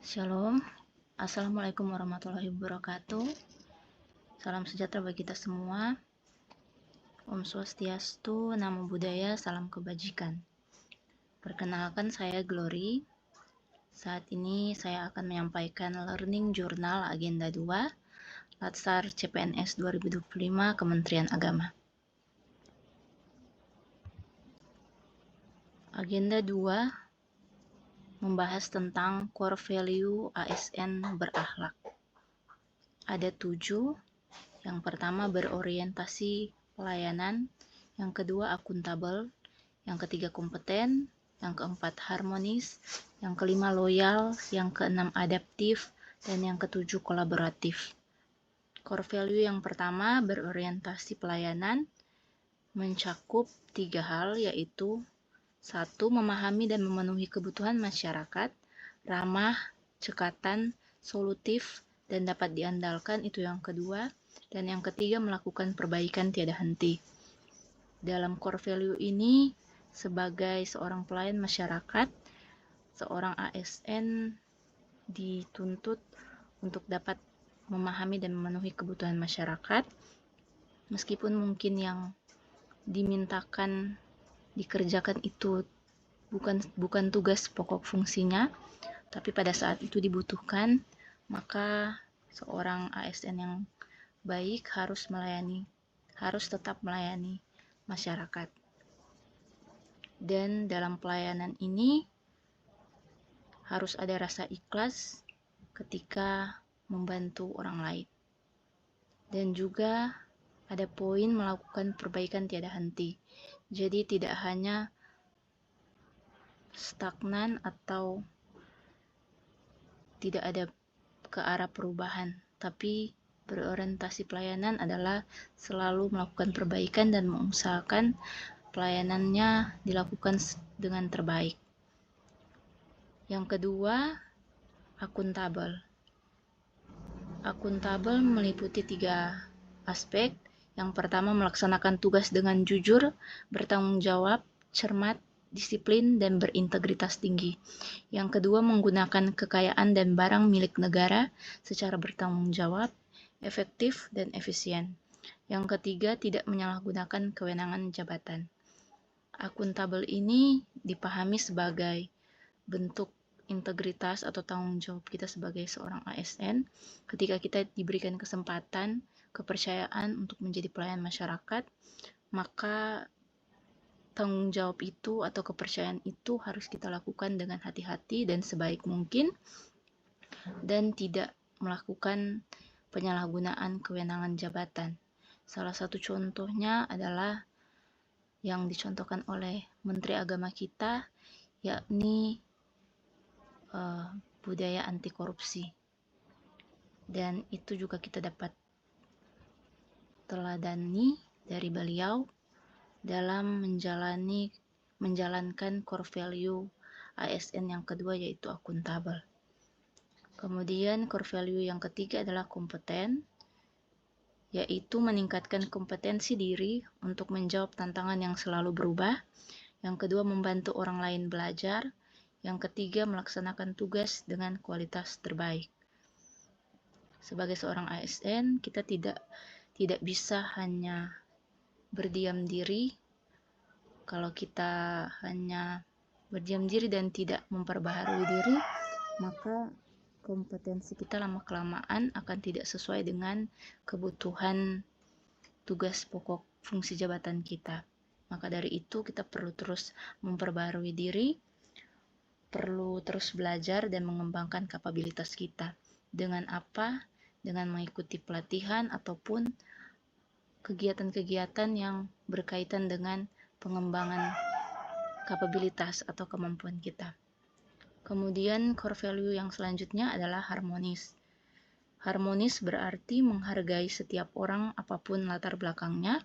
Shalom, Assalamualaikum warahmatullahi wabarakatuh. Salam sejahtera bagi kita semua. Om Swastiastu, Namo Buddhaya, salam kebajikan. Perkenalkan, saya Glory. Saat ini saya akan menyampaikan Learning Journal Agenda 2, Latsar CPNS 2025, Kementerian Agama. Agenda 2 membahas tentang core value ASN berakhlak. Ada 7. Yang pertama berorientasi pelayanan, yang kedua akuntabel, yang ketiga kompeten, yang keempat harmonis, yang kelima loyal, yang keenam adaptif, dan yang ketujuh kolaboratif. Core value yang pertama berorientasi pelayanan mencakup 3 hal, yaitu 1. Memahami dan memenuhi kebutuhan masyarakat, ramah, cekatan, solutif, dan dapat diandalkan, itu yang kedua. Dan yang ketiga, melakukan perbaikan tiada henti. Dalam core value ini, sebagai seorang pelayan masyarakat, seorang ASN dituntut untuk dapat memahami dan memenuhi kebutuhan masyarakat, meskipun mungkin yang dimintakan dikerjakan itu bukan tugas pokok fungsinya, tapi pada saat itu dibutuhkan, maka seorang ASN yang baik harus tetap melayani masyarakat. Dan dalam pelayanan ini harus ada rasa ikhlas ketika membantu orang lain. Dan juga ada poin melakukan perbaikan tiada henti. Jadi tidak hanya stagnan atau tidak ada ke arah perubahan, tapi berorientasi pelayanan adalah selalu melakukan perbaikan dan mengusahakan pelayanannya dilakukan dengan terbaik. Yang kedua, akuntabel. Akuntabel meliputi 3 aspek. Yang pertama, melaksanakan tugas dengan jujur, bertanggung jawab, cermat, disiplin, dan berintegritas tinggi. Yang kedua, menggunakan kekayaan dan barang milik negara secara bertanggung jawab, efektif, dan efisien. Yang ketiga, tidak menyalahgunakan kewenangan jabatan. Akuntabel ini dipahami sebagai bentuk integritas atau tanggung jawab kita sebagai seorang ASN ketika kita diberikan kesempatan, kepercayaan untuk menjadi pelayan masyarakat, maka tanggung jawab itu atau kepercayaan itu harus kita lakukan dengan hati-hati dan sebaik mungkin, dan tidak melakukan penyalahgunaan kewenangan jabatan. Salah satu contohnya adalah yang dicontohkan oleh Menteri Agama kita, yakni budaya anti korupsi. Dan itu juga kita dapat teladani dari beliau dalam menjalankan core value ASN yang kedua, yaitu akuntabel. Kemudian core value yang ketiga adalah kompeten, yaitu meningkatkan kompetensi diri untuk menjawab tantangan yang selalu berubah. Yang kedua, membantu orang lain belajar. Yang ketiga, melaksanakan tugas dengan kualitas terbaik. Sebagai seorang ASN, kita tidak bisa hanya berdiam diri. Kalau kita hanya berdiam diri dan tidak memperbaharui diri, maka kompetensi kita lama-kelamaan akan tidak sesuai dengan kebutuhan tugas pokok fungsi jabatan kita. Maka dari itu kita perlu terus memperbaharui diri, perlu terus belajar dan mengembangkan kapabilitas kita. Dengan apa? Dengan mengikuti pelatihan ataupun kegiatan-kegiatan yang berkaitan dengan pengembangan kapabilitas atau kemampuan kita. Kemudian core value yang selanjutnya adalah harmonis. Harmonis berarti menghargai setiap orang apapun latar belakangnya,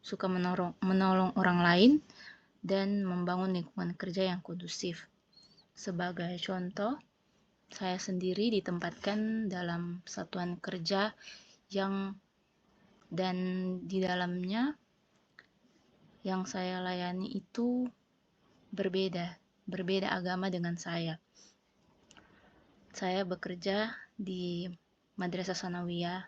suka menolong orang lain, dan membangun lingkungan kerja yang kondusif. Sebagai contoh, saya sendiri ditempatkan dalam satuan kerja dan di dalamnya yang saya layani itu berbeda agama dengan saya. saya bekerja di Madrasah Sanawiyah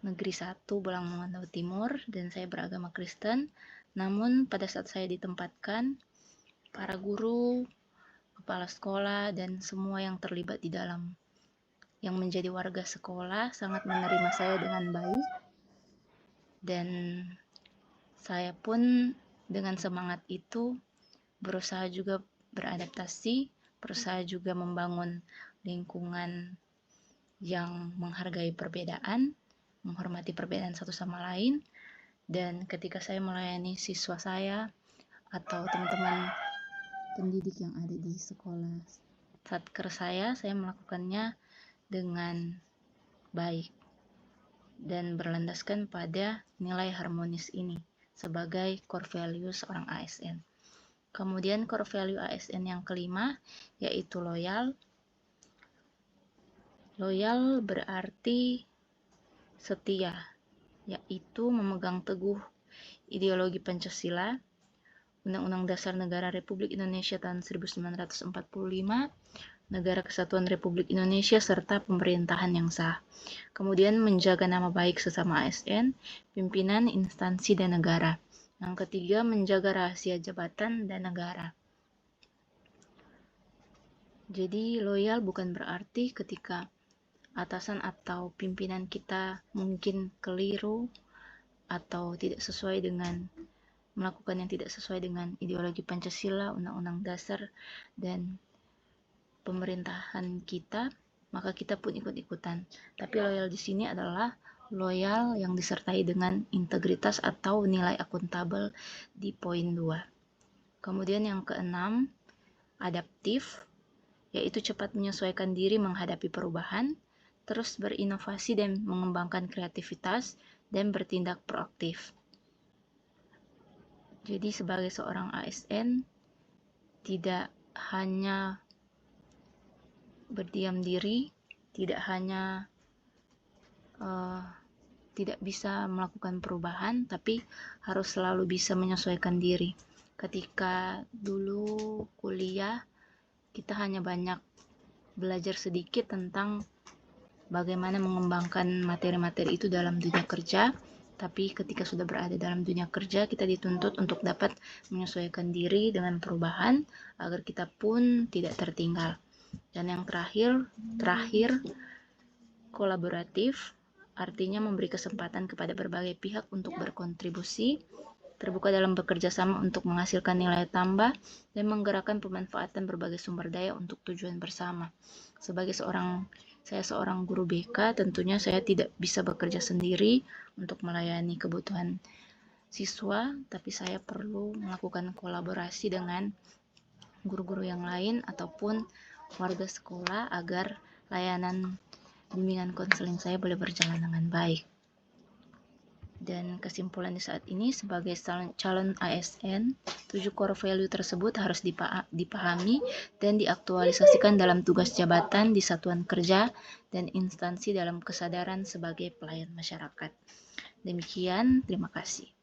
Negeri 1 Bolang Jawa Timur dan saya beragama Kristen. Namun pada saat saya ditempatkan, para guru, kepala sekolah, dan semua yang terlibat di dalam yang menjadi warga sekolah sangat menerima saya dengan baik, dan saya pun dengan semangat itu berusaha juga beradaptasi, berusaha juga membangun lingkungan yang menghargai perbedaan, menghormati perbedaan satu sama lain. Dan ketika saya melayani siswa saya atau teman-teman pendidik yang ada di sekolah satker saya melakukannya dengan baik dan berlandaskan pada nilai harmonis ini sebagai core value seorang ASN. Kemudian core value ASN yang kelima yaitu loyal. Loyal berarti setia, yaitu memegang teguh ideologi Pancasila, Undang-Undang Dasar Negara Republik Indonesia tahun 1945, Negara Kesatuan Republik Indonesia, serta pemerintahan yang sah. Kemudian menjaga nama baik sesama ASN, pimpinan, instansi, dan negara. Yang ketiga, menjaga rahasia jabatan dan negara. Jadi loyal bukan berarti ketika atasan atau pimpinan kita mungkin keliru atau tidak sesuai dengan melakukan yang tidak sesuai dengan ideologi Pancasila, Undang-Undang Dasar, dan pemerintahan kita, maka kita pun ikut-ikutan. Tapi loyal di sini adalah loyal yang disertai dengan integritas atau nilai akuntabel di poin 2. Kemudian yang keenam, adaptif, yaitu cepat menyesuaikan diri menghadapi perubahan, terus berinovasi dan mengembangkan kreativitas, dan bertindak proaktif. Jadi sebagai seorang ASN, tidak hanya berdiam diri, tidak hanya tidak bisa melakukan perubahan, tapi harus selalu bisa menyesuaikan diri. Ketika dulu kuliah, kita hanya banyak belajar sedikit tentang bagaimana mengembangkan materi-materi itu dalam dunia kerja, tapi ketika sudah berada dalam dunia kerja, kita dituntut untuk dapat menyesuaikan diri dengan perubahan agar kita pun tidak tertinggal. Dan yang terakhir, kolaboratif, artinya memberi kesempatan kepada berbagai pihak untuk berkontribusi, terbuka dalam bekerja sama untuk menghasilkan nilai tambah, dan menggerakkan pemanfaatan berbagai sumber daya untuk tujuan bersama. Sebagai saya seorang guru BK, tentunya saya tidak bisa bekerja sendiri untuk melayani kebutuhan siswa, tapi saya perlu melakukan kolaborasi dengan guru-guru yang lain ataupun warga sekolah agar layanan bimbingan konseling saya boleh berjalan dengan baik. Dan kesimpulan di saat ini, sebagai calon ASN, 7 core value tersebut harus dipahami dan diaktualisasikan dalam tugas jabatan di satuan kerja dan instansi dalam kesadaran sebagai pelayan masyarakat. Demikian, terima kasih.